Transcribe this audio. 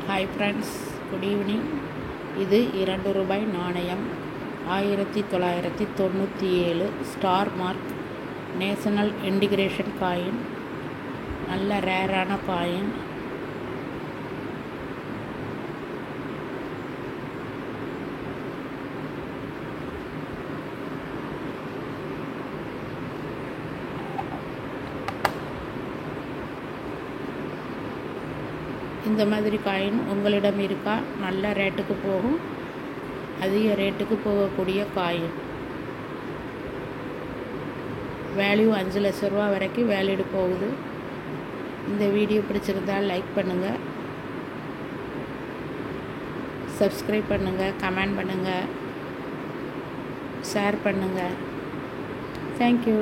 Hi friends, good evening. இது ₹2 நாணயம். 1997 star mark national integration coin. நல்ல ரேரான காயின். இந்த மாதிரி காயின் உங்களிடம் இருக்கா? நல்ல ரேட்டுக்கு போகும், அதிக ரேட்டுக்கு போகக்கூடிய காயின். வேல்யூ 5 லட்ச ரூபா வரைக்கும் வேல்யூடு போகுது. இந்த வீடியோ பிடிச்சிருந்தால் லைக் பண்ணுங்கள், சப்ஸ்கிரைப் பண்ணுங்கள், கமெண்ட் பண்ணுங்கள், ஷேர் பண்ணுங்கள். தேங்க்யூ.